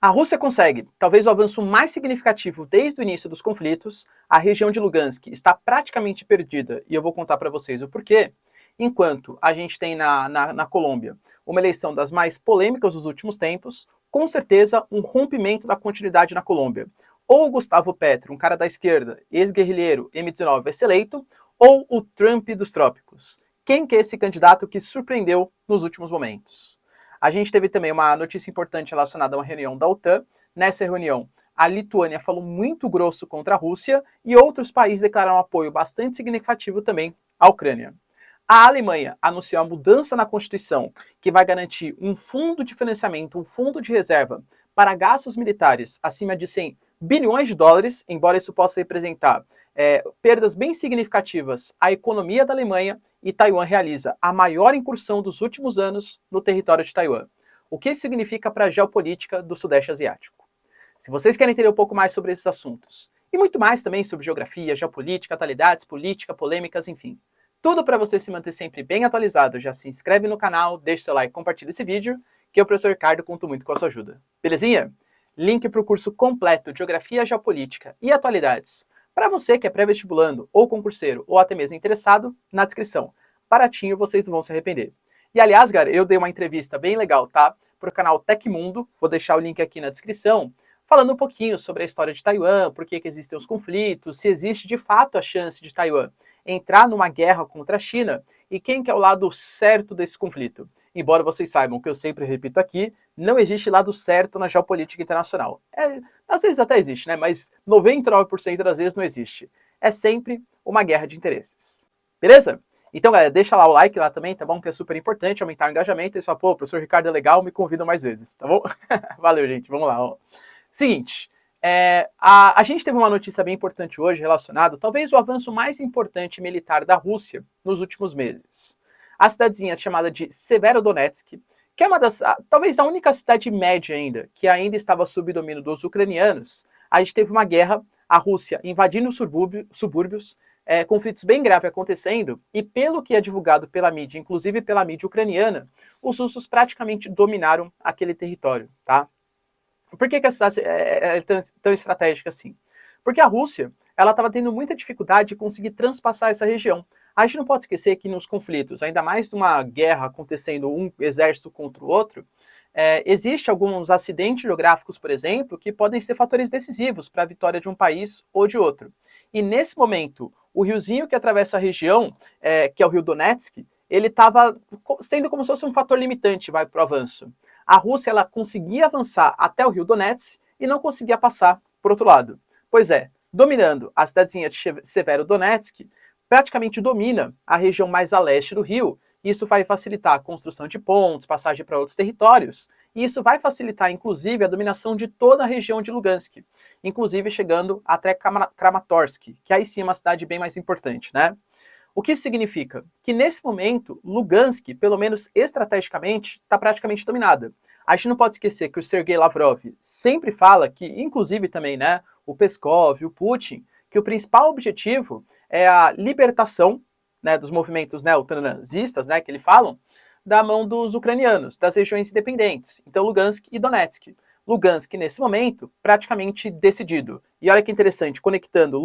A Rússia consegue, talvez o avanço mais significativo desde o início dos conflitos. A região de Lugansk está praticamente perdida, e eu vou contar para vocês o porquê. Enquanto a gente tem na Colômbia uma eleição das mais polêmicas dos últimos tempos, com certeza um rompimento da continuidade na Colômbia. Ou o Gustavo Petro, um cara da esquerda, ex-guerrilheiro, M19, vai ser eleito, ou o Trump dos trópicos. Quem que é esse candidato que surpreendeu nos últimos momentos? A gente teve também uma notícia importante relacionada a uma reunião da OTAN. Nessa reunião, a Lituânia falou muito grosso contra a Rússia e outros países declararam apoio bastante significativo também à Ucrânia. A Alemanha anunciou a mudança na Constituição que vai garantir um fundo de financiamento, um fundo de reserva para gastos militares acima de 100 bilhões de dólares, embora isso possa representar perdas bem significativas à economia da Alemanha, e Taiwan realiza a maior incursão dos últimos anos no território de Taiwan. O que isso significa para a geopolítica do Sudeste Asiático? Se vocês querem entender um pouco mais sobre esses assuntos, e muito mais também sobre geografia, geopolítica, atualidades, política, polêmicas, enfim, tudo para você se manter sempre bem atualizado, já se inscreve no canal, deixa seu like, compartilha esse vídeo, que eu, professor Ricardo, conto muito com a sua ajuda. Belezinha? Link para o curso completo de Geografia, Geopolítica e Atualidades, para você que é pré-vestibulando, ou concurseiro, ou até mesmo interessado, na descrição. Baratinho, vocês não vão se arrepender. E aliás, galera, eu dei uma entrevista bem legal, tá? Para o canal Tecmundo, vou deixar o link aqui na descrição, falando um pouquinho sobre a história de Taiwan, por que existem os conflitos, se existe de fato a chance de Taiwan entrar numa guerra contra a China, e quem que é o lado certo desse conflito. Embora vocês saibam que eu sempre repito aqui, não existe lado certo na geopolítica internacional. Às vezes até existe, né? Mas 99% das vezes não existe. É sempre uma guerra de interesses. Beleza? Então, galera, deixa lá o like lá também, tá bom? Que é super importante aumentar o engajamento. E só, pô, o professor Ricardo é legal, me convidam mais vezes, tá bom? Valeu, gente. Vamos lá, ó. Seguinte, a gente teve uma notícia bem importante hoje relacionada, talvez o avanço mais importante militar da Rússia nos últimos meses. A cidadezinha chamada de Severodonetsk, que é uma das, talvez a única cidade média ainda, que ainda estava sob domínio dos ucranianos. A gente teve uma guerra, a Rússia invadindo os subúrbios, conflitos bem graves acontecendo, e pelo que é divulgado pela mídia, inclusive pela mídia ucraniana, os russos praticamente dominaram aquele território, tá? Por que a cidade é tão estratégica assim? Porque a Rússia, ela estava tendo muita dificuldade de conseguir transpassar essa região. A gente não pode esquecer que nos conflitos, ainda mais numa guerra acontecendo um exército contra o outro, existe alguns acidentes geográficos, por exemplo, que podem ser fatores decisivos para a vitória de um país ou de outro. E nesse momento, o riozinho que atravessa a região, que é o rio Donetsk, ele estava sendo como se fosse um fator limitante para o avanço. A Rússia ela conseguia avançar até o rio Donetsk e não conseguia passar para o outro lado. Pois dominando a cidadezinha de Severodonetsk, praticamente domina a região mais a leste do rio. Isso vai facilitar a construção de pontes, passagem para outros territórios, e isso vai facilitar, inclusive, a dominação de toda a região de Lugansk, inclusive chegando até Kramatorsk, que aí sim é uma cidade bem mais importante, né? O que isso significa? Que nesse momento, Lugansk, pelo menos estrategicamente, está praticamente dominada. A gente não pode esquecer que o Sergei Lavrov sempre fala que, inclusive também, né, o Peskov, o Putin, que o principal objetivo é a libertação, né, dos movimentos neonazistas, né, que eles falam, da mão dos ucranianos, das regiões independentes. Então, Lugansk e Donetsk. Lugansk, nesse momento, praticamente decidido. E olha que interessante, conectando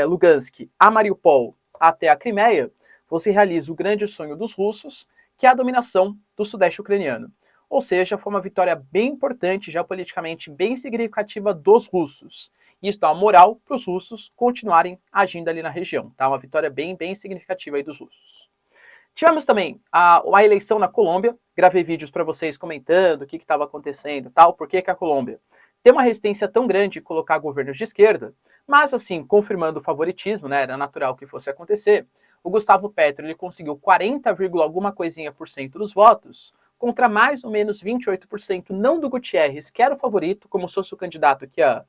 Lugansk a Mariupol até a Crimeia, você realiza o grande sonho dos russos, que é a dominação do sudeste ucraniano. Ou seja, foi uma vitória bem importante, geopoliticamente bem significativa dos russos. Isso dá uma moral para os russos continuarem agindo ali na região. Tá? Uma vitória bem significativa aí dos russos. Tivemos também a eleição na Colômbia. Gravei vídeos para vocês comentando o que estava acontecendo, tal, por que a Colômbia tem uma resistência tão grande de colocar governos de esquerda, mas assim, confirmando o favoritismo, né, era natural que fosse acontecer, o Gustavo Petro ele conseguiu 40, alguma coisinha por cento dos votos, contra mais ou menos 28% não do Gutiérrez, que era o favorito, como se fosse o candidato que ia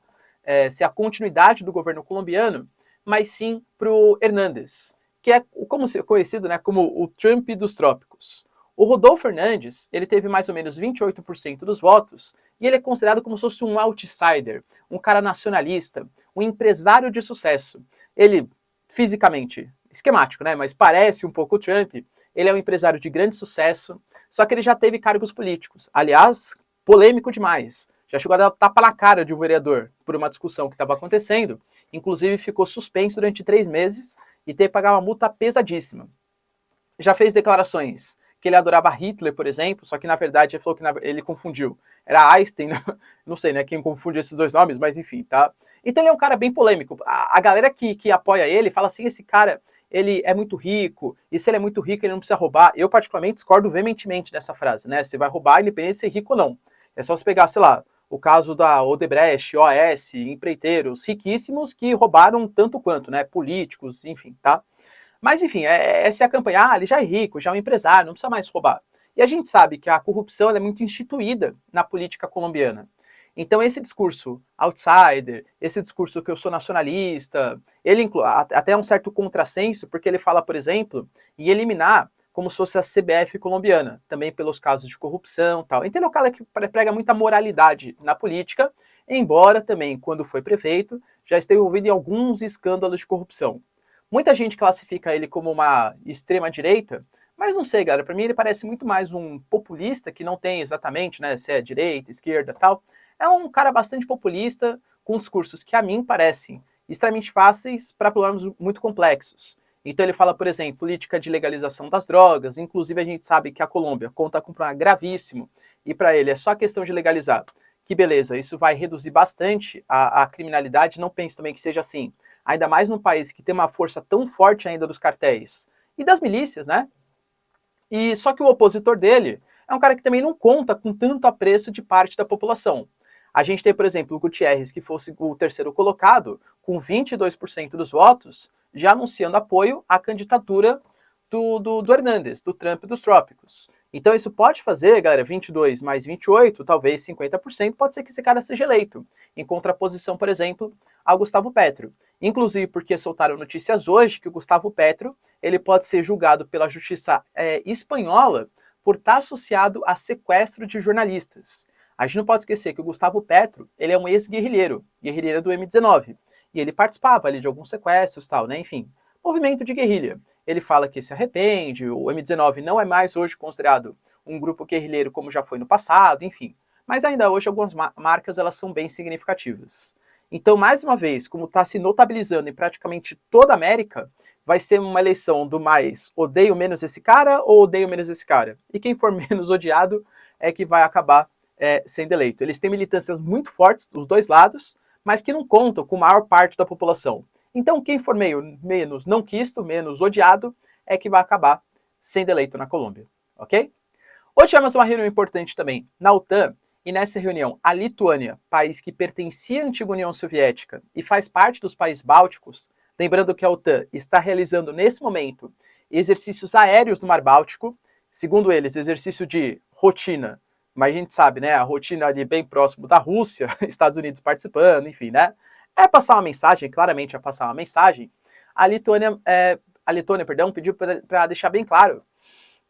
ser a continuidade do governo colombiano, mas sim para o Hernández, que é como conhecido, né, como o Trump dos trópicos. O Rodolfo Hernandes, ele teve mais ou menos 28% dos votos e ele é considerado como se fosse um outsider, um cara nacionalista, um empresário de sucesso. Ele, fisicamente, esquemático, né, mas parece um pouco o Trump, ele é um empresário de grande sucesso, só que ele já teve cargos políticos. Aliás, polêmico demais. Já chegou a dar tapa na cara de um vereador por uma discussão que estava acontecendo. Inclusive ficou suspenso durante 3 meses e teve que pagar uma multa pesadíssima. Já fez declarações que ele adorava Hitler, por exemplo, só que na verdade ele falou que ele confundiu. Era Einstein, não sei, né, quem confunde esses dois nomes, mas enfim, tá? Então ele é um cara bem polêmico. A galera que apoia ele fala assim, esse cara, ele é muito rico, e se ele é muito rico, ele não precisa roubar. Eu, particularmente, discordo veementemente dessa frase, né? Você vai roubar, independente de ser rico ou não. É só você pegar, sei lá, o caso da Odebrecht, OAS, empreiteiros riquíssimos que roubaram tanto quanto, né? Políticos, enfim, tá? Mas, enfim, essa é a campanha. Ah, ele já é rico, já é um empresário, não precisa mais roubar. E a gente sabe que a corrupção é muito instituída na política colombiana. Então, esse discurso outsider, esse discurso que eu sou nacionalista, ele inclui até um certo contrassenso, porque ele fala, por exemplo, em eliminar como se fosse a CBF colombiana, também pelos casos de corrupção e tal. Então, ele é um cara que prega muita moralidade na política, embora também, quando foi prefeito, já esteja envolvido em alguns escândalos de corrupção. Muita gente classifica ele como uma extrema-direita, mas não sei, galera, para mim ele parece muito mais um populista, que não tem exatamente, né, se é direita, esquerda e tal. É um cara bastante populista, com discursos que a mim parecem extremamente fáceis para problemas muito complexos. Então ele fala, por exemplo, política de legalização das drogas, inclusive a gente sabe que a Colômbia conta com um problema gravíssimo, e para ele é só questão de legalizar. Que beleza, isso vai reduzir bastante a criminalidade, não pense também que seja assim. Ainda mais num país que tem uma força tão forte ainda dos cartéis e das milícias, né? E só que o opositor dele é um cara que também não conta com tanto apreço de parte da população. A gente tem, por exemplo, o Gutierrez, que fosse o terceiro colocado, com 22% dos votos, já anunciando apoio à candidatura do Hernandes, do Trump dos trópicos. Então isso pode fazer, galera, 22 mais 28, talvez 50%, pode ser que esse cara seja eleito, em contraposição, por exemplo, ao Gustavo Petro. Inclusive porque soltaram notícias hoje que o Gustavo Petro ele pode ser julgado pela justiça espanhola por estar associado a sequestro de jornalistas. A gente não pode esquecer que o Gustavo Petro ele é um ex-guerrilheiro, guerrilheiro do M19, e ele participava ali de alguns sequestros, tal, né? Enfim, movimento de guerrilha. Ele fala que se arrepende, o M19 não é mais hoje considerado um grupo guerrilheiro como já foi no passado, enfim. Mas ainda hoje algumas marcas elas são bem significativas. Então, mais uma vez, como está se notabilizando em praticamente toda a América, vai ser uma eleição do mais odeio menos esse cara ou odeio menos esse cara. E quem for menos odiado é que vai acabar sendo eleito. Eles têm militâncias muito fortes dos dois lados, mas que não contam com a maior parte da população. Então, quem for menos não quisto, menos odiado, é que vai acabar sendo eleito na Colômbia, ok? Hoje tivemos uma reunião importante também na OTAN, e nessa reunião, a Lituânia, país que pertencia à antiga União Soviética e faz parte dos países bálticos, lembrando que a OTAN está realizando nesse momento exercícios aéreos no Mar Báltico, segundo eles, exercício de rotina, mas a gente sabe, né, a rotina ali bem próximo da Rússia, Estados Unidos participando, enfim, né, é passar uma mensagem, claramente é passar uma mensagem. A Letônia, pediu para deixar bem claro,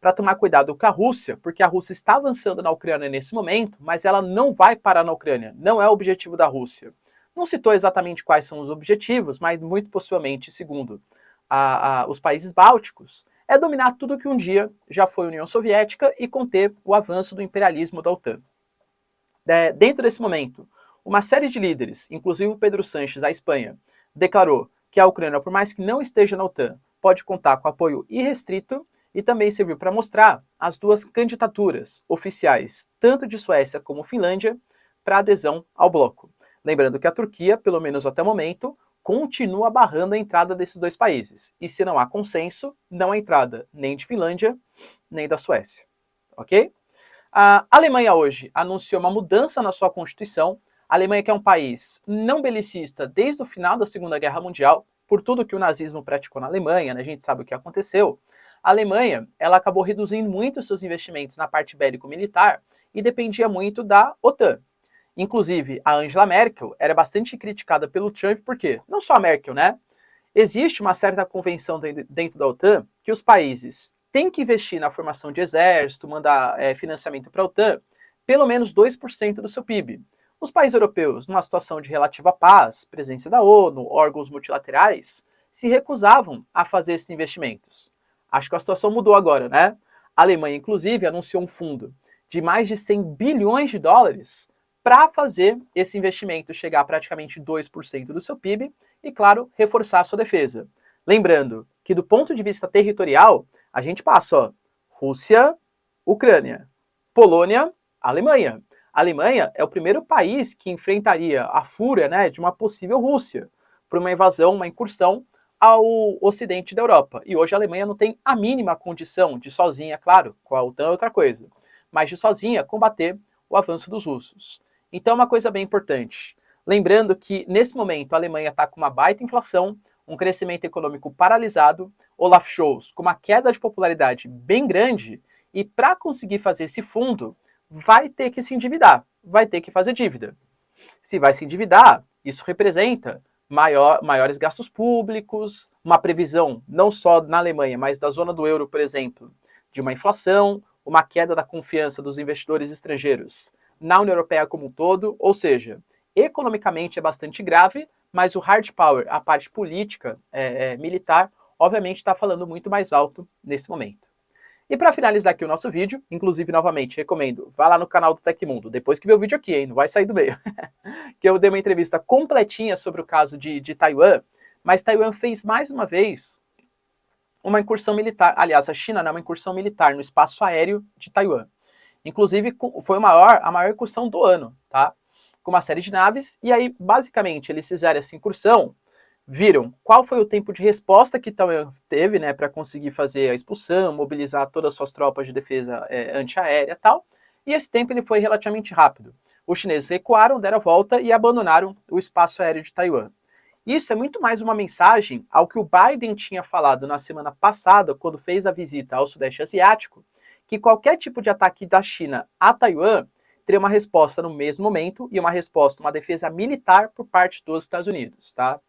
para tomar cuidado com a Rússia, porque a Rússia está avançando na Ucrânia nesse momento, mas ela não vai parar na Ucrânia, não é o objetivo da Rússia. Não citou exatamente quais são os objetivos, mas muito possivelmente, segundo os países bálticos, é dominar tudo que um dia já foi União Soviética e conter o avanço do imperialismo da OTAN. Dentro desse momento, uma série de líderes, inclusive o Pedro Sánchez, da Espanha, declarou que a Ucrânia, por mais que não esteja na OTAN, pode contar com apoio irrestrito e também serviu para mostrar as duas candidaturas oficiais, tanto de Suécia como Finlândia, para adesão ao bloco. Lembrando que a Turquia, pelo menos até o momento, continua barrando a entrada desses dois países. E se não há consenso, não há entrada nem de Finlândia, nem da Suécia. Ok? A Alemanha hoje anunciou uma mudança na sua Constituição. A Alemanha, que é um país não belicista desde o final da Segunda Guerra Mundial, por tudo que o nazismo praticou na Alemanha, né, a gente sabe o que aconteceu. A Alemanha, ela acabou reduzindo muito os seus investimentos na parte bélico-militar e dependia muito da OTAN. Inclusive, a Angela Merkel era bastante criticada pelo Trump, porque não só a Merkel, né? Existe uma certa convenção dentro da OTAN que os países têm que investir na formação de exército, mandar financiamento para a OTAN, pelo menos 2% do seu PIB. Os países europeus, numa situação de relativa paz, presença da ONU, órgãos multilaterais, se recusavam a fazer esses investimentos. Acho que a situação mudou agora, né? A Alemanha, inclusive, anunciou um fundo de mais de 100 bilhões de dólares para fazer esse investimento chegar a praticamente 2% do seu PIB e, claro, reforçar a sua defesa. Lembrando que do ponto de vista territorial, a gente passa, ó, Rússia, Ucrânia, Polônia, Alemanha. A Alemanha é o primeiro país que enfrentaria a fúria, né, de uma possível Rússia por uma invasão, uma incursão ao ocidente da Europa. E hoje a Alemanha não tem a mínima condição de sozinha, claro, com a OTAN é outra coisa, mas de sozinha combater o avanço dos russos. Então é uma coisa bem importante. Lembrando que nesse momento a Alemanha está com uma baita inflação, um crescimento econômico paralisado, Olaf Scholz com uma queda de popularidade bem grande, e para conseguir fazer esse fundo, vai ter que se endividar, vai ter que fazer dívida. Se vai se endividar, isso representa maiores gastos públicos, uma previsão não só na Alemanha, mas da zona do euro, por exemplo, de uma inflação, uma queda da confiança dos investidores estrangeiros na União Europeia como um todo, ou seja, economicamente é bastante grave, mas o hard power, a parte política, militar, obviamente está falando muito mais alto nesse momento. E para finalizar aqui o nosso vídeo, inclusive novamente recomendo, vá lá no canal do Tecmundo, depois que ver o vídeo aqui, hein, não vai sair do meio, que eu dei uma entrevista completinha sobre o caso de Taiwan, mas Taiwan fez mais uma vez uma incursão militar, aliás, a China, né, uma incursão militar no espaço aéreo de Taiwan. Inclusive, foi a maior incursão do ano, tá? Com uma série de naves, e aí, basicamente, eles fizeram essa incursão, viram qual foi o tempo de resposta que Taiwan teve, né, para conseguir fazer a expulsão, mobilizar todas as suas tropas de defesa antiaérea e tal, e esse tempo ele foi relativamente rápido. Os chineses recuaram, deram a volta e abandonaram o espaço aéreo de Taiwan. Isso é muito mais uma mensagem ao que o Biden tinha falado na semana passada, quando fez a visita ao Sudeste Asiático, que qualquer tipo de ataque da China a Taiwan teria uma resposta no mesmo momento, e uma resposta, uma defesa militar por parte dos Estados Unidos, tá?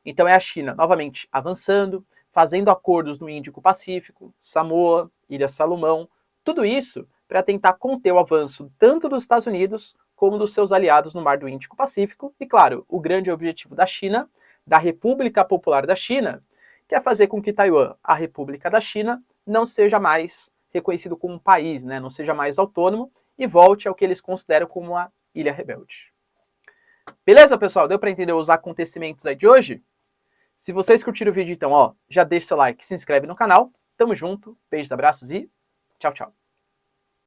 Então é a China, novamente, avançando, fazendo acordos no Índico-Pacífico, Samoa, Ilha Salomão, tudo isso para tentar conter o avanço tanto dos Estados Unidos como dos seus aliados no Mar do Índico-Pacífico. E claro, o grande objetivo da China, da República Popular da China, que é fazer com que Taiwan, a República da China, não seja mais reconhecido como um país, né? Não seja mais autônomo e volte ao que eles consideram como uma ilha rebelde. Beleza, pessoal? Deu para entender os acontecimentos aí de hoje? Se vocês curtiram o vídeo, então, ó, já deixa seu like, se inscreve no canal. Tamo junto, beijos, abraços e tchau, tchau.